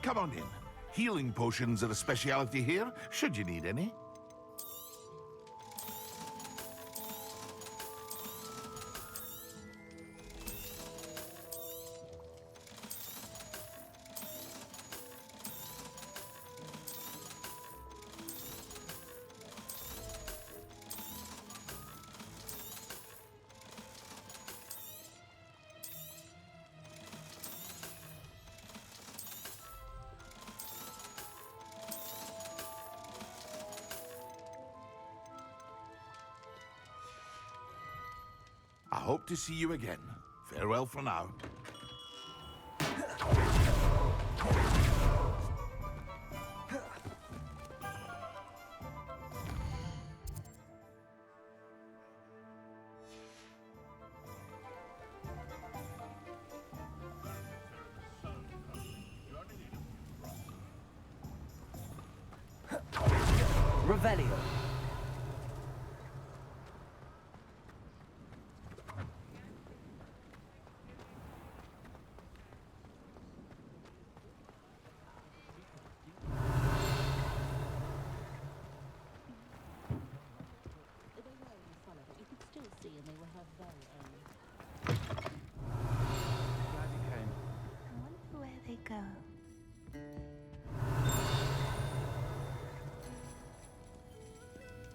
Come on in. Healing potions are a speciality here, should you need any. I hope to see you again. Farewell for now. Revelio.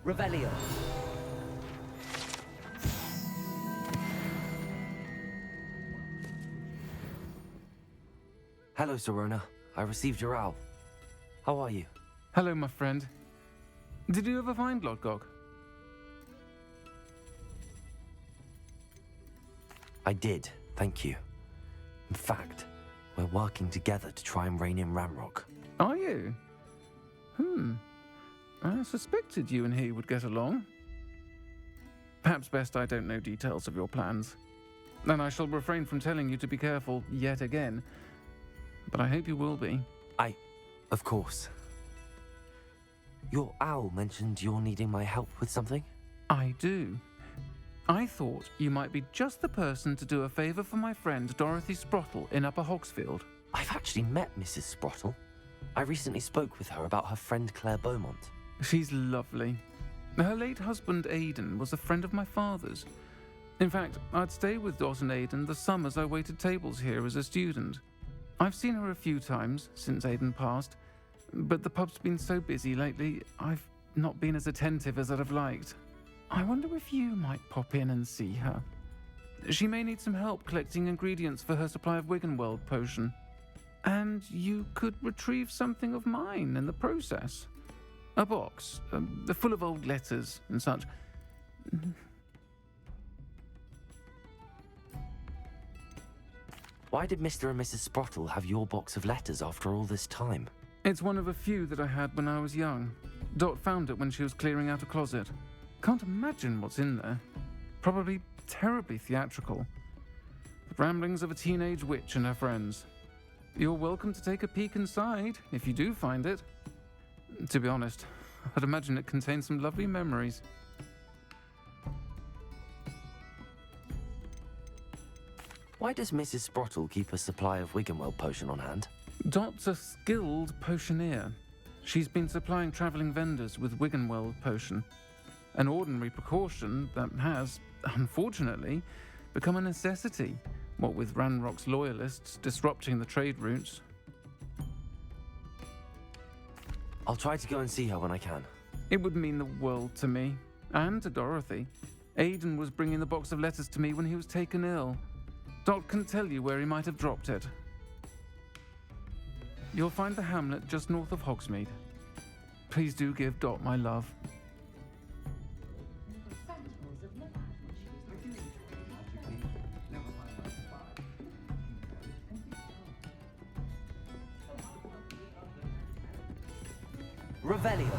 Revelio. Hello, Sirona. I received your owl. How are you? Hello, my friend. Did you ever find Lodgok? I did, thank you. In fact, we're working together to try and rein in Ramrock. Are you? I suspected you and he would get along. Perhaps best I don't know details of your plans. Then I shall refrain from telling you to be careful yet again. But I hope you will be. Of course. Your owl mentioned you're needing my help with something? I do. I thought you might be just the person to do a favour for my friend Dorothy Sprottle in Upper Hogsfield. I've actually met Mrs. Sprottle. I recently spoke with her about her friend Claire Beaumont. She's lovely. Her late husband Aidan was a friend of my father's. In fact, I'd stay with Dot and Aidan the summers I waited tables here as a student. I've seen her a few times since Aidan passed, but the pub's been so busy lately, I've not been as attentive as I'd have liked. I wonder if you might pop in and see her. She may need some help collecting ingredients for her supply of Wiggenweld potion. And you could retrieve something of mine in the process. A box, full of old letters and such. Why did Mr. and Mrs. Sprottle have your box of letters after all this time? It's one of a few that I had when I was young. Dot found it when she was clearing out a closet. Can't imagine what's in there. Probably terribly theatrical. The ramblings of a teenage witch and her friends. You're welcome to take a peek inside, if you do find it. To be honest, I'd imagine it contains some lovely memories. Why does Mrs. Sprottle keep a supply of Wiggenweld potion on hand? Dot's a skilled potioneer. She's been supplying travelling vendors with Wiggenweld potion. An ordinary precaution that has, unfortunately, become a necessity, what with Ranrock's loyalists disrupting the trade routes. I'll try to go and see her when I can. It would mean the world to me, and to Dorothy. Aidan was bringing the box of letters to me when he was taken ill. Dot can tell you where he might have dropped it. You'll find the hamlet just north of Hogsmeade. Please do give Dot my love. Revelio.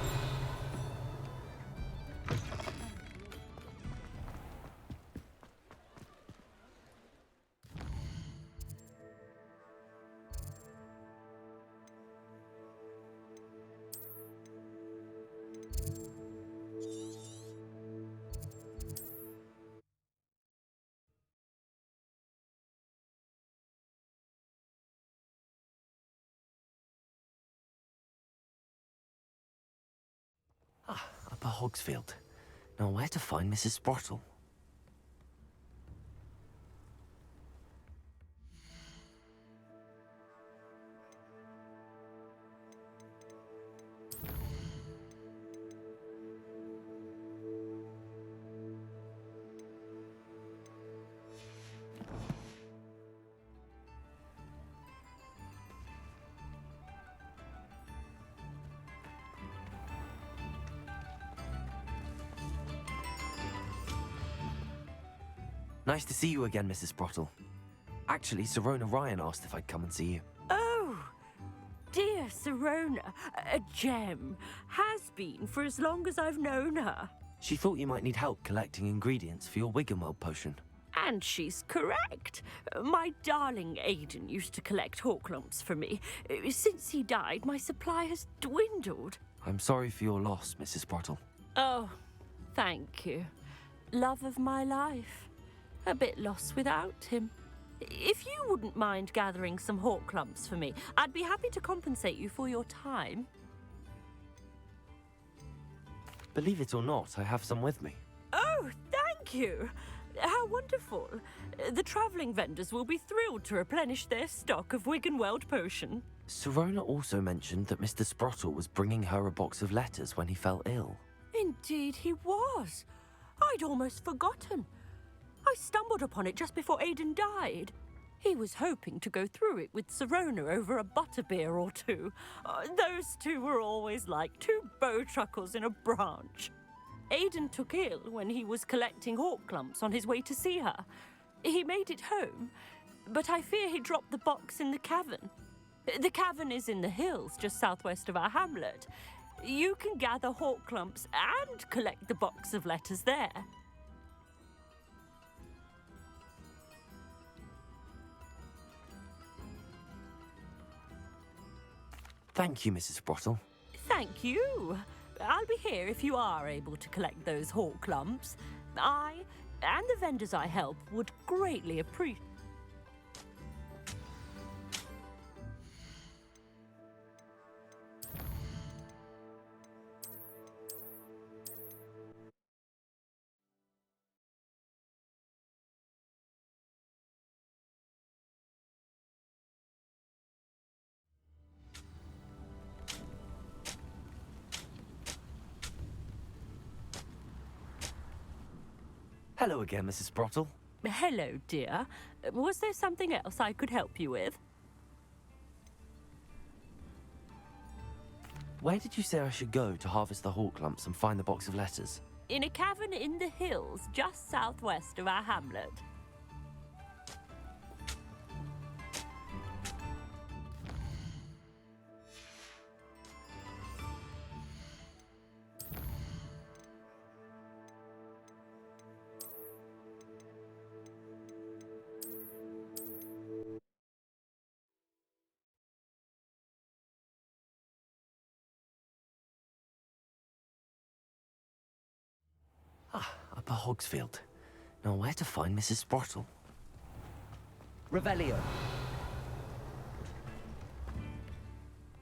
Upper Hogsfield. Now, where to find Mrs. Sprottle? Nice to see you again, Mrs. Sprottle. Actually, Sirona Ryan asked if I'd come and see you. Oh, dear Sirona, a gem. Has been for as long as I've known her. She thought you might need help collecting ingredients for your Wiggenweld potion. And she's correct. My darling Aiden used to collect hawk lumps for me. Since he died, my supply has dwindled. I'm sorry for your loss, Mrs. Sprottle. Oh, thank you. Love of my life. A bit lost without him. If you wouldn't mind gathering some hawk lumps for me, I'd be happy to compensate you for your time. Believe it or not, I have some with me. Oh, thank you. How wonderful. The travelling vendors will be thrilled to replenish their stock of Wiggenweld potion. Sirona also mentioned that Mr. Sprottle was bringing her a box of letters when he fell ill. Indeed he was. I'd almost forgotten. I stumbled upon it just before Aiden died. He was hoping to go through it with Sirona over a butterbeer or two. Those two were always like two bowtruckles in a branch. Aiden took ill when he was collecting hawk lumps on his way to see her. He made it home, but I fear he dropped the box in the cavern. The cavern is in the hills just southwest of our hamlet. You can gather hawk lumps and collect the box of letters there. Thank you, Mrs. Sprottle. Thank you. I'll be here if you are able to collect those hawk lumps. I and the vendors I help would greatly appreciate. Hello again, Mrs. Sprottle. Hello, dear. Was there something else I could help you with? Where did you say I should go to harvest the hawk lumps and find the box of letters? In a cavern in the hills just southwest of our hamlet. Upper Hogsfield. Now, where to find Mrs. Sprottle? Revelio.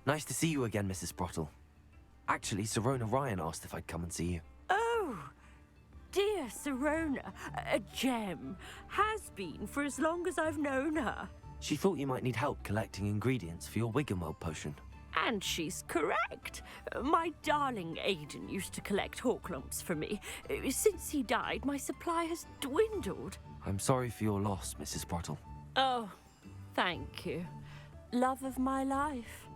Nice to see you again, Mrs. Sprottle. Actually, Sirona Ryan asked if I'd come and see you. Oh, dear Sirona, a gem. Has been for as long as I've known her. She thought you might need help collecting ingredients for your Wiggenweld potion. And she's correct. My darling Aiden used to collect hawk lumps for me. Since he died, my supply has dwindled. I'm sorry for your loss, Mrs. Sprottle. Oh, thank you. Love of my life.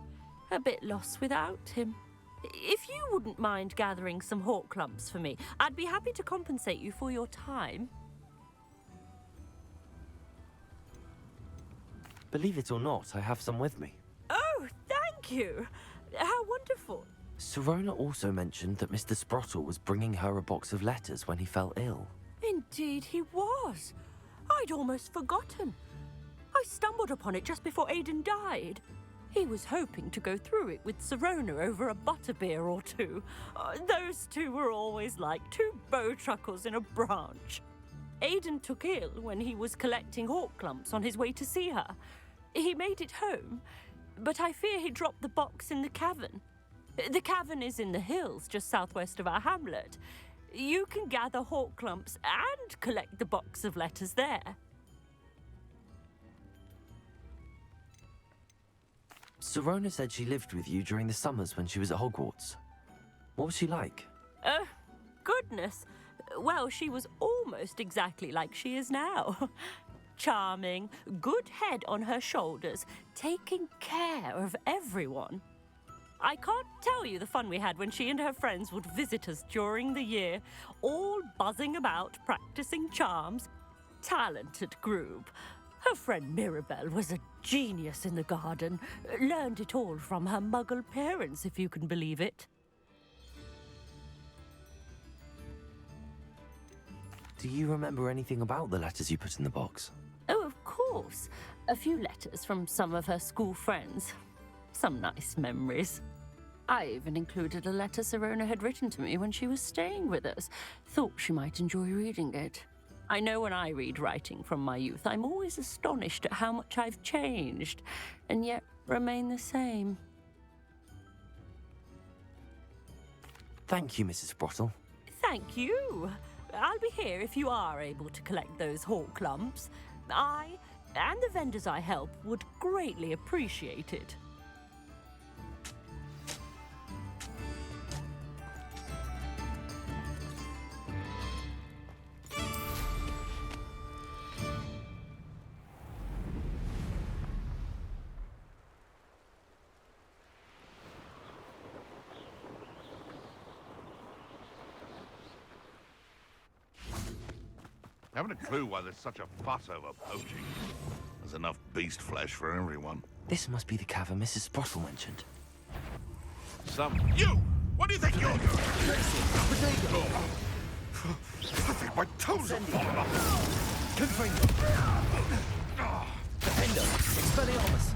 A bit lost without him. If you wouldn't mind gathering some hawk lumps for me, I'd be happy to compensate you for your time. Believe it or not, I have some with me. Oh, thank you. How wonderful. Sirona also mentioned that Mr. Sprottle was bringing her a box of letters when he fell ill. Indeed he was. I'd almost forgotten. I stumbled upon it just before Aiden died. He was hoping to go through it with Sirona over a butterbeer or two. Those two were always like two bowtruckles in a branch. Aiden took ill when he was collecting hawk lumps on his way to see her. He made it home, but I fear he dropped the box in the cavern. The cavern is in the hills just southwest of our hamlet. You can gather hawk clumps and collect the box of letters there. Sirona said she lived with you during the summers when she was at Hogwarts. What was she like? Goodness. Well, she was almost exactly like she is now. Charming, good head on her shoulders, taking care of everyone. I can't tell you the fun we had when she and her friends would visit us during the year, all buzzing about, practicing charms. Talented group. Her friend Mirabelle was a genius in the garden. Learned it all from her muggle parents, if you can believe it. Do you remember anything about the letters you put in the box? Oh, of course. A few letters from some of her school friends. Some nice memories. I even included a letter Sirona had written to me when she was staying with us. Thought she might enjoy reading it. I know when I read writing from my youth, I'm always astonished at how much I've changed, and yet remain the same. Thank you, Mrs. Sprottle. Thank you. I'll be here if you are able to collect those hawk clumps. I, and the vendors I help, would greatly appreciate it. Haven't a clue why there's such a fuss over poaching. There's enough beast flesh for everyone. This must be the cavern Mrs. Sprottle mentioned. You! What do you think you're doing? I think my toes are falling off. Defender! Expelliarmus!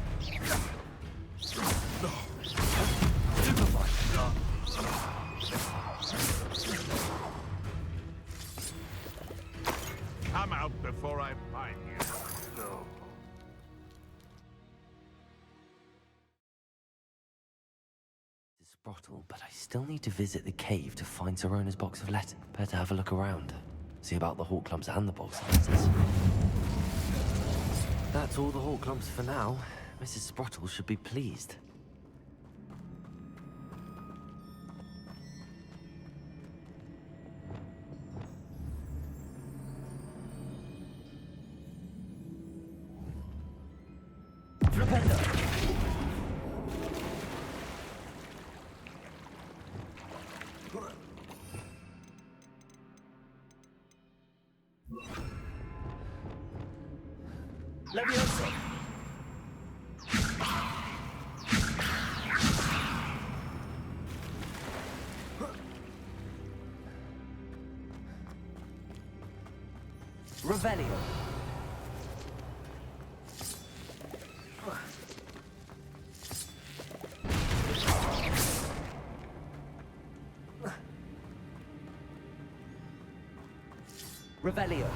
Come out before I find you. Sprottle, but I still need to visit the cave to find Sirona's box of letters. Better have a look around. See about the hawk clumps and the box of letters. That's all the hawk clumps for now. Mrs. Sprottle should be pleased. Leviosa! Revelio! Revelio!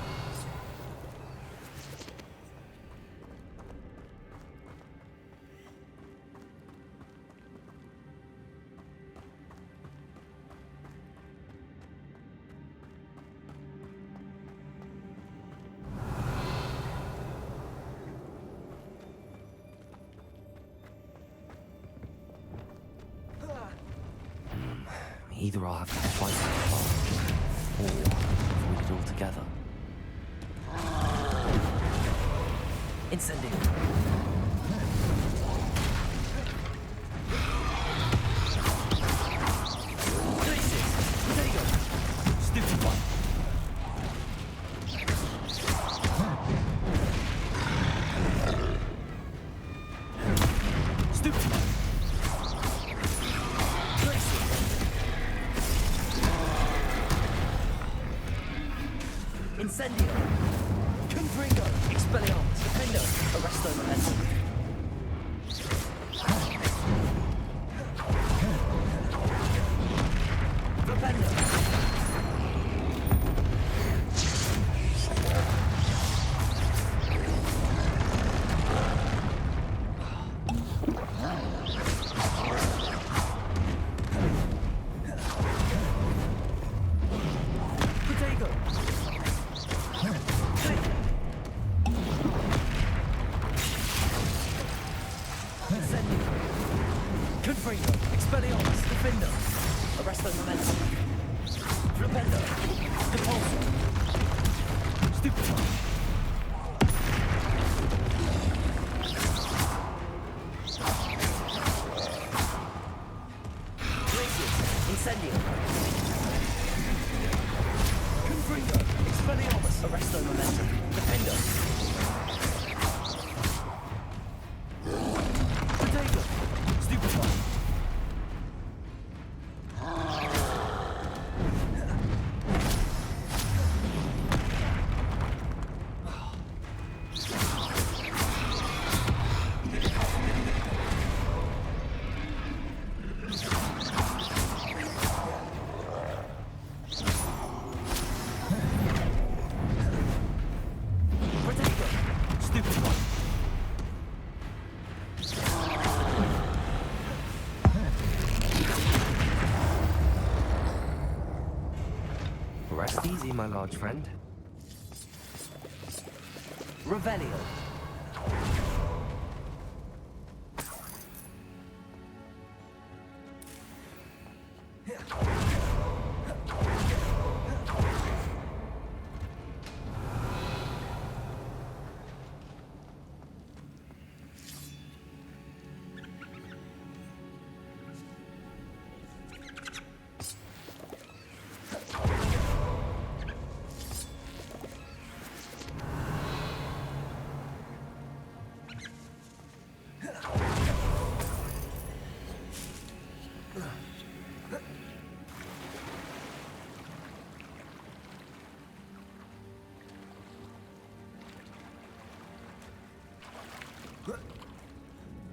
Either I'll have to fight the fire, or avoid it altogether. Incendio! Incendio! Confringo! Expelliarmus! Defendo! Arresto Momentum! Confringo. Expelliarmus. Defender. Arresto momentum. Repender. Depulsor. Stupefy. Glacius. Incendio. Confringo. Expelliarmus. Arresto momentum. Defender. Protego. Stupefy. Protego. Stupefy. Rest easy, my large friend. Revelio.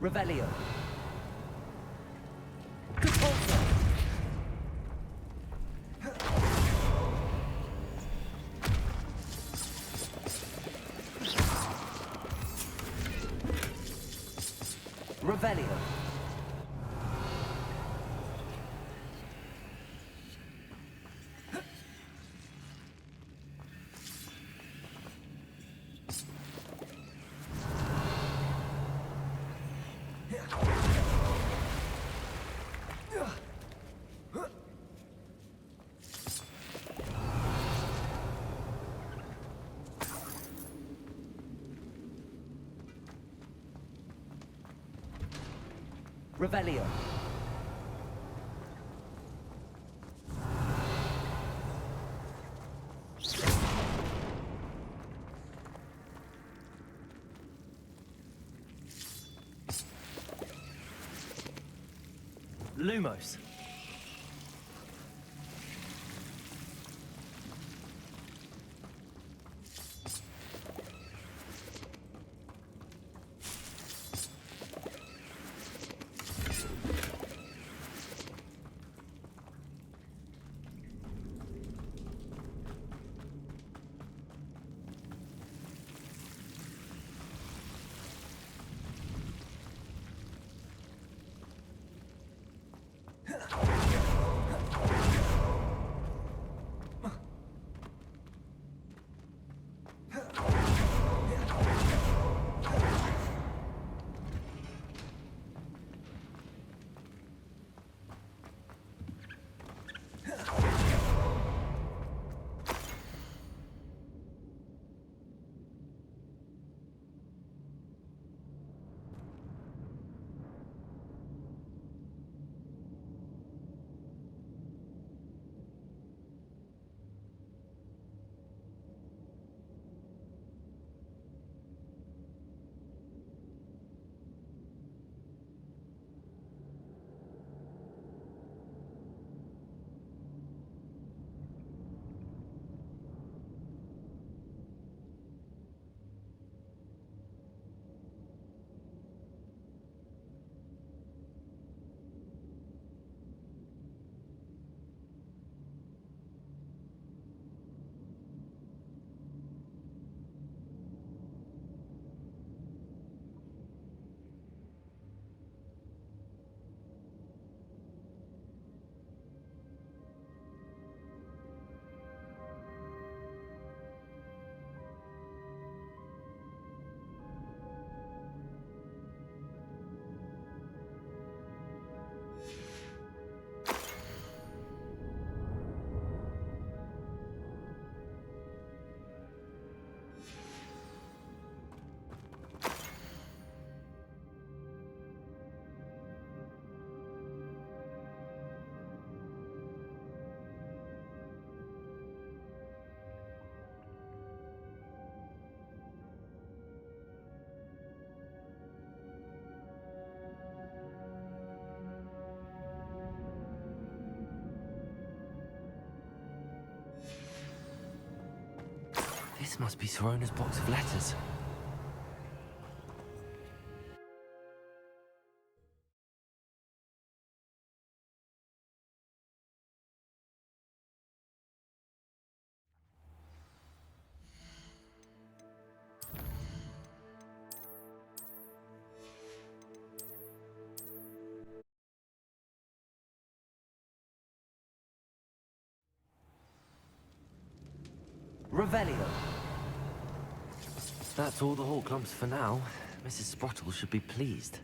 Revelio. Depulsor. Revelio. Revelio. Lumos. This must be Sirona's box of letters. Revelio. That's all the Hawk lumps for now. Mrs. Sprottle should be pleased.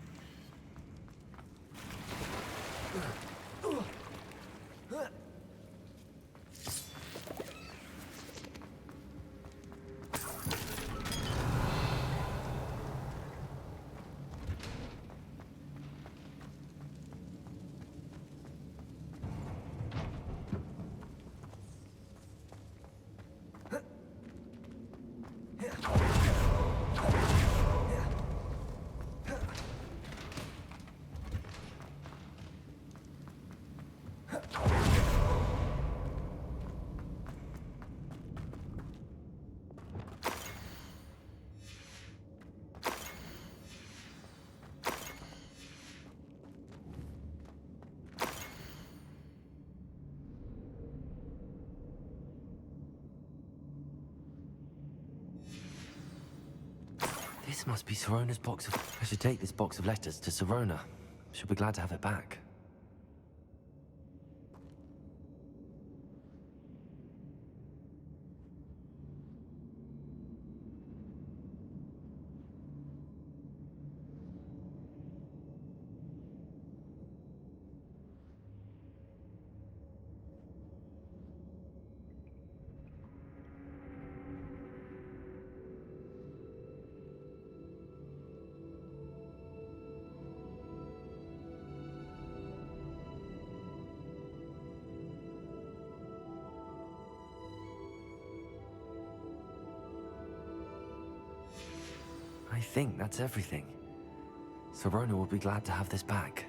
This must be Sirona's box of... I should take this box of letters to Sirona. She'll be glad to have it back. I think that's everything. Sirona will be glad to have this back.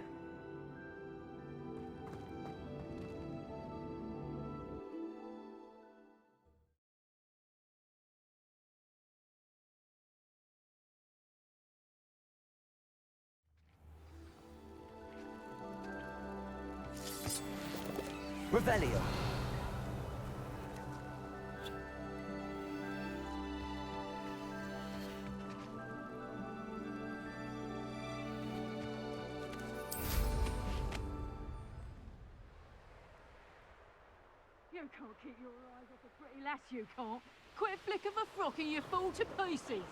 Revelio. You can't keep your eyes off a pretty lass, you can't. Quit a flick of a frock and you fall to pieces.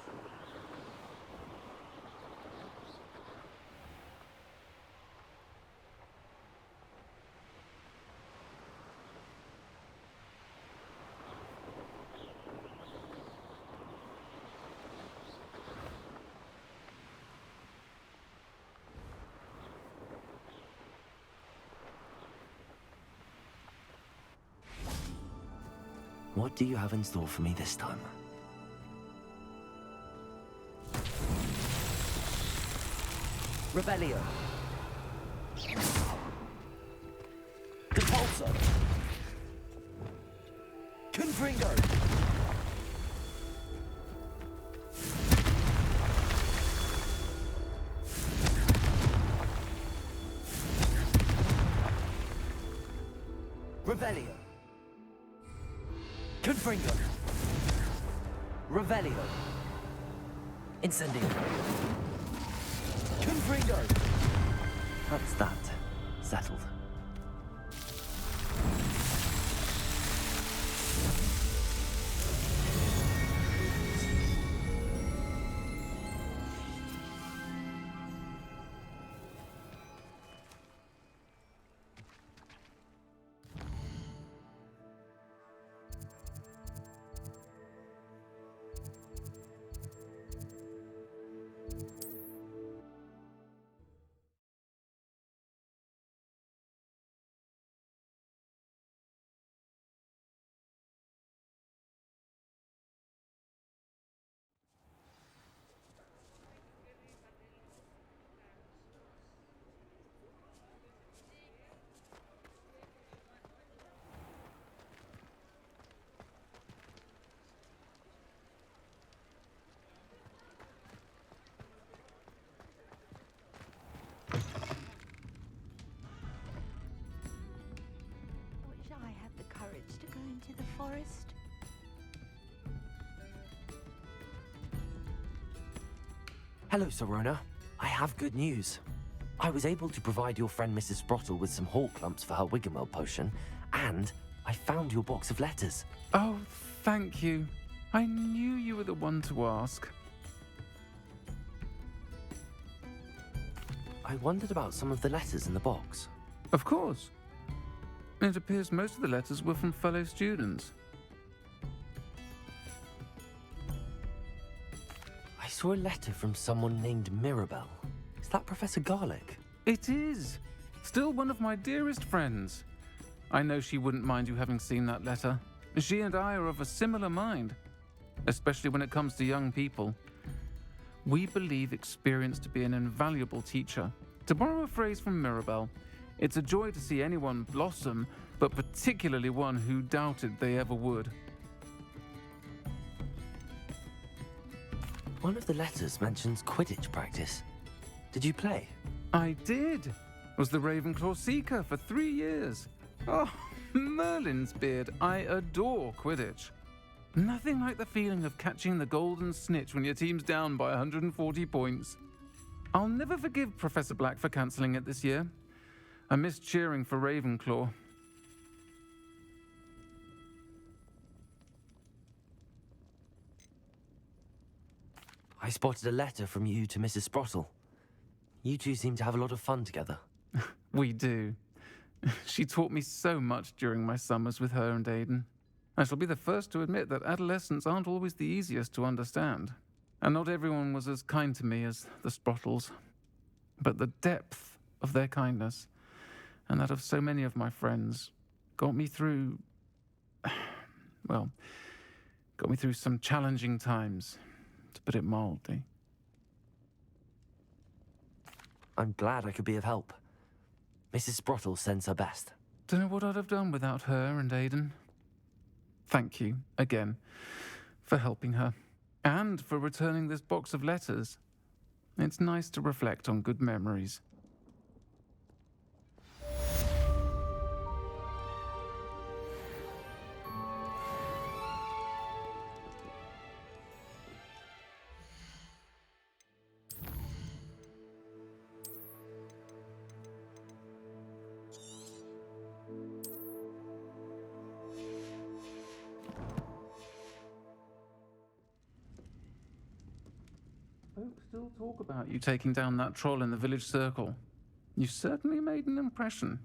What do you have in store for me this time? Revelio. Compulso. Confringo. Revelio. Confringo. Revelio. Incendio. Confringo. That's that. Settled. forest? Hello, Sirona. I have good news. I was able to provide your friend Mrs. Sprottle with some hawk lumps for her Wiggenweld potion, and I found your box of letters. Oh, thank you. I knew you were the one to ask. I wondered about some of the letters in the box. Of course. It appears most of the letters were from fellow students. I saw a letter from someone named Mirabelle. Is that Professor Garlic? It is. Still one of my dearest friends. I know she wouldn't mind you having seen that letter. She and I are of a similar mind, especially when it comes to young people. We believe experience to be an invaluable teacher. To borrow a phrase from Mirabelle, it's a joy to see anyone blossom, but particularly one who doubted they ever would. One of the letters mentions Quidditch practice. Did you play? I did. Was the Ravenclaw Seeker for 3 years. Oh, Merlin's beard. I adore Quidditch. Nothing like the feeling of catching the golden snitch when your team's down by 140 points. I'll never forgive Professor Black for cancelling it this year. I missed cheering for Ravenclaw. I spotted a letter from you to Mrs. Sprottle. You two seem to have a lot of fun together. We do. She taught me so much during my summers with her and Aidan. I shall be the first to admit that adolescents aren't always the easiest to understand. And not everyone was as kind to me as the Sprottles. But the depth of their kindness, and that of so many of my friends, got me through... well, got me through some challenging times, to put it mildly. I'm glad I could be of help. Mrs. Sprottle sends her best. Don't know what I'd have done without her and Aidan. Thank you, again, for helping her, and for returning this box of letters. It's nice to reflect on good memories. Folks still talk about you taking down that troll in the village circle. You certainly made an impression.